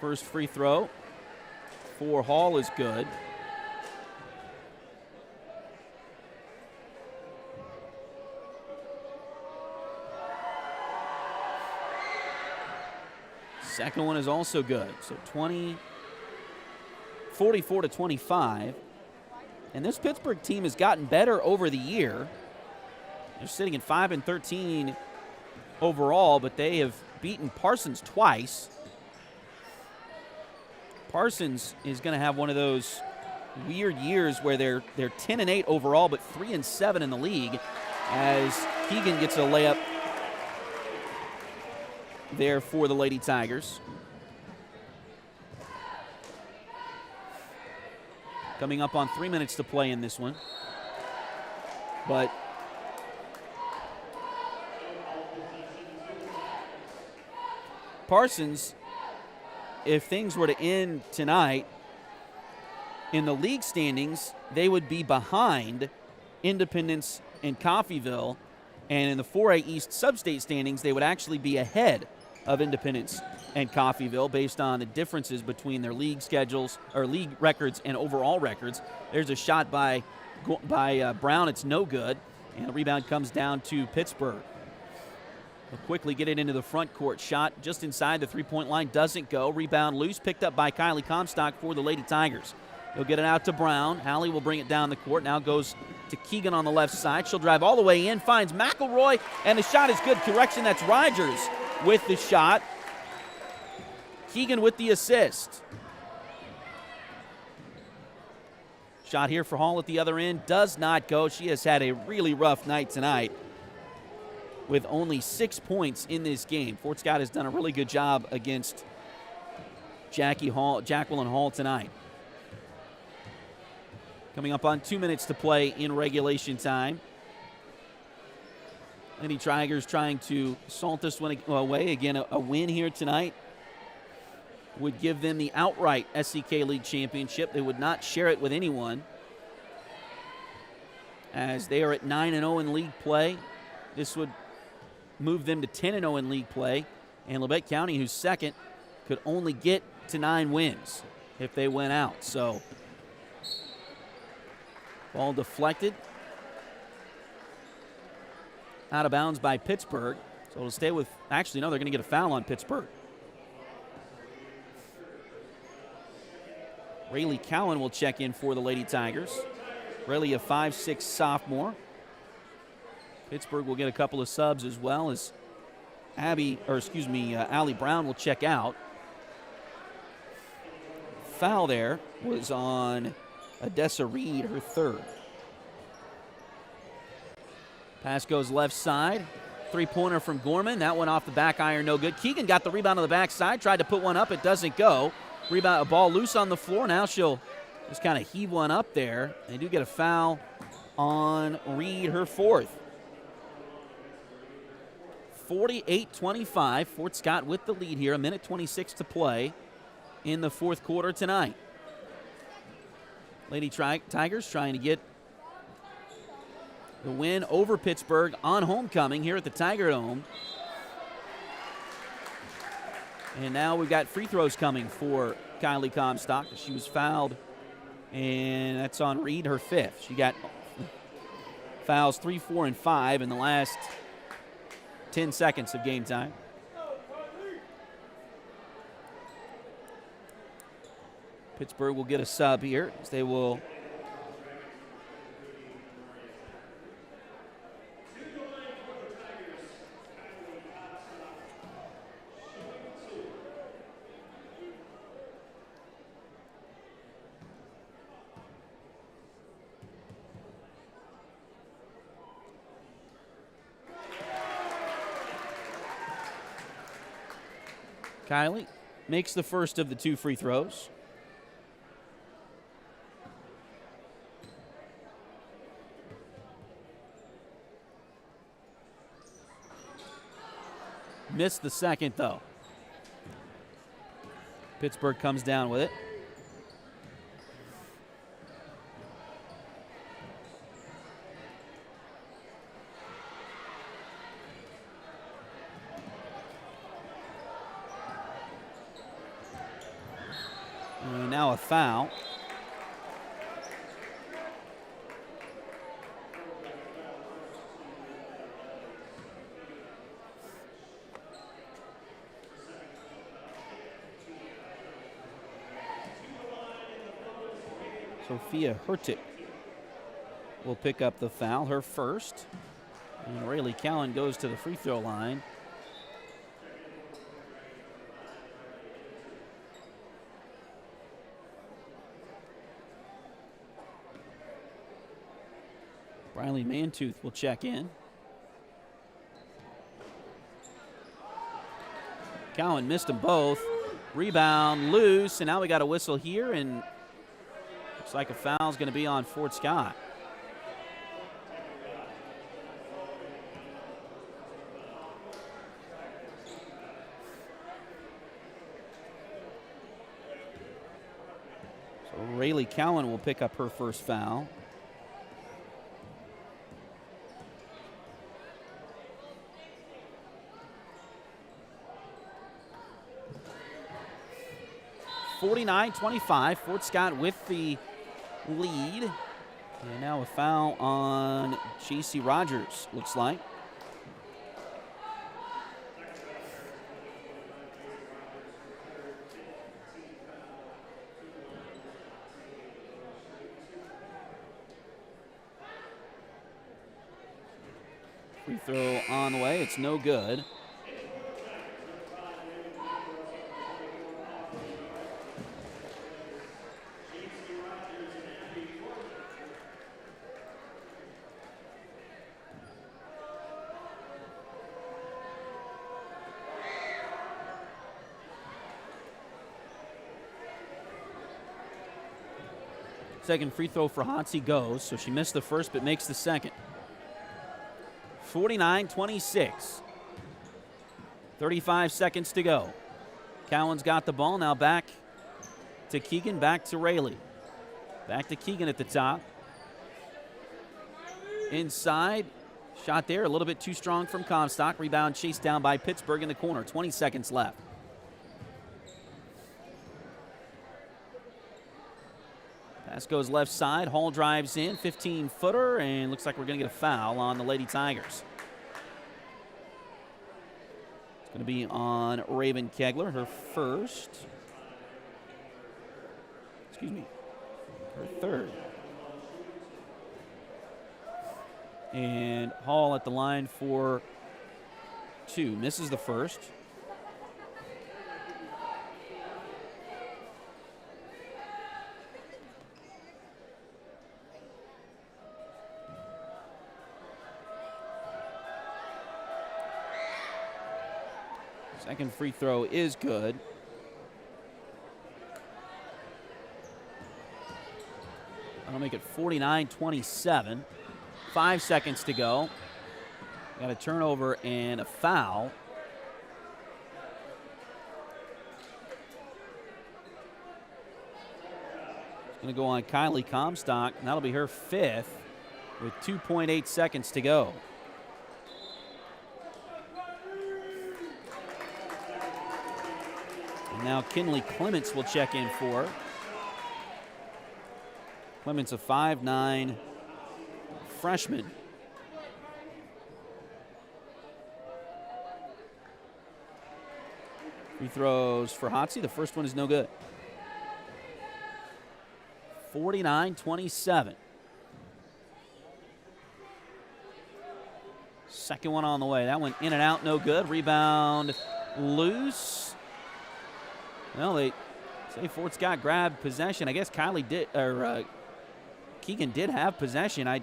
First free throw for Hall is good. Second one is also good. So 44 to 25. And this Pittsburgh team has gotten better over the year. They're sitting at 5-13 overall, but they have beaten Parsons twice. Parsons is going to have one of those weird years where they're 10-8 overall, but 3-7 in the league, as Keegan gets a layup there for the Lady Tigers. Coming up on 3 minutes to play in this one. But Parsons, if things were to end tonight, in the league standings, they would be behind Independence and Coffeyville And in the 4A East sub-state standings, they would actually be ahead of Independence and Coffeyville based on the differences between their league schedules or league records and overall records. There's a shot by Brown. It's no good. And the rebound comes down to Pittsburg. They'll quickly get it into the front court. Shot just inside the three-point line. Doesn't go. Rebound loose. Picked up by Kylie Comstock for the Lady Tigers. They'll get it out to Brown. Hallie will bring it down the court. Now goes to Keegan on the left side. She'll drive all the way in. Finds McElroy. And the shot is good. Correction, that's Rogers with the shot. Keegan with the assist. Shot here for Hall at the other end. Does not go. She has had a really rough night tonight with only 6 points in this game. Fort Scott has done a really good job against Jacqueline Hall tonight. Coming up on 2 minutes to play in regulation time. Lady Tigers trying to salt this one away. Again, a win here tonight would give them the outright SCK League Championship. They would not share it with anyone, as they are at 9-0 in league play. This would move them to 10-0 in league play. And Labette County, who's second, could only get to 9 wins if they went out. So, ball deflected. Out of bounds by Pittsburg. So it'll stay with, actually, no, they're going to get a foul on Pittsburg. Rayleigh Cowan will check in for the Lady Tigers. Rayleigh, a 5'6" sophomore. Pittsburgh will get a couple of subs as well, as Allie Brown will check out. Foul there was on Odessa Reed, her third. Pass goes left side. Three-pointer from Gorman. That one off the back iron, no good. Keegan got the rebound on the backside, tried to put one up. It doesn't go. Rebound, a ball loose on the floor. Now she'll just kind of heave one up there. They do get a foul on Reed, her fourth. 48-25. Fort Scott with the lead here. 1:26 to play in the fourth quarter tonight. Lady Tigers trying to get the win over Pittsburgh on homecoming here at the Tiger Dome. And now we've got free throws coming for Kylie Comstock. She was fouled, and that's on Reed, her fifth. She got fouls 3, 4, and 5 in the last 10 seconds of game time. Pittsburgh will get a sub here, as they will Kylie makes the first of the 2 free throws. Missed the second, though. Pittsburgh comes down with it. And now a foul. Sophia Hurtick will pick up the foul, her first. And Rayleigh Cowan goes to the free throw line. Riley Mantooth will check in. Cowan missed them both. Rebound loose, and now we got a whistle here, and looks like a foul is going to be on Fort Scott. So Rayleigh Cowan will pick up her first foul. 49-25. Fort Scott with the lead. And now a foul on J.C. Rogers, looks like. Free throw on the way. It's no good. Second free throw for Hotsy goes, so she missed the first but makes the second. 49-26. 35 seconds to go. Cowan's got the ball. Now back to Keegan, back to Rayleigh. Back to Keegan at the top. Inside. Shot there, a little bit too strong from Comstock. Rebound chased down by Pittsburg in the corner. 20 seconds left. Pass goes left side. Hall drives in, 15-footer, and looks like we're going to get a foul on the Lady Tigers. It's going to be on Raven Kegler, her first. Excuse me, her third. And Hall at the line for two. Misses the first. Second free throw is good. That'll make it 49-27. 5 seconds to go. Got a turnover and a foul. It's going to go on Kylie Comstock, and that'll be her fifth with 2.8 seconds to go. Now Kinley Clements will check in for her. Clements, a 5'9" freshman. Free throws for Hotsy. The first one is no good. 49-27. Second one on the way. That one in and out, no good. Rebound loose. Well, they say Fort Scott grabbed possession. I guess Keegan did have possession. I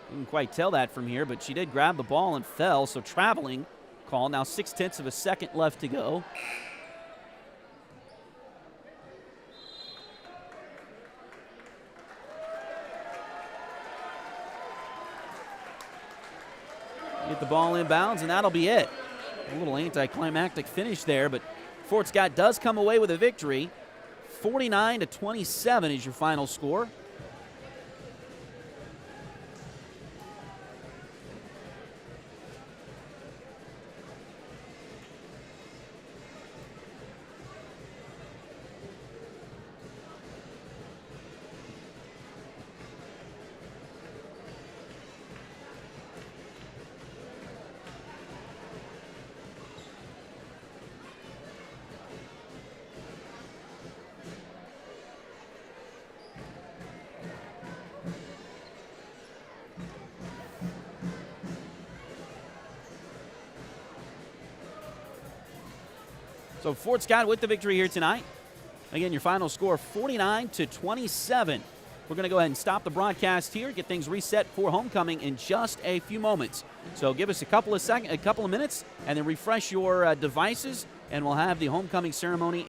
didn't quite tell that from here, but she did grab the ball and fell, so traveling call. Now 0.6 of a second left to go. Get the ball inbounds, and that'll be it. A little anticlimactic finish there, but Fort Scott does come away with a victory. 49-27 is your final score. So Fort Scott with the victory here tonight. Again, your final score 49-27. We're going to go ahead and stop the broadcast here, get things reset for homecoming in just a few moments. So give us a couple of minutes, and then refresh your devices, and we'll have the homecoming ceremony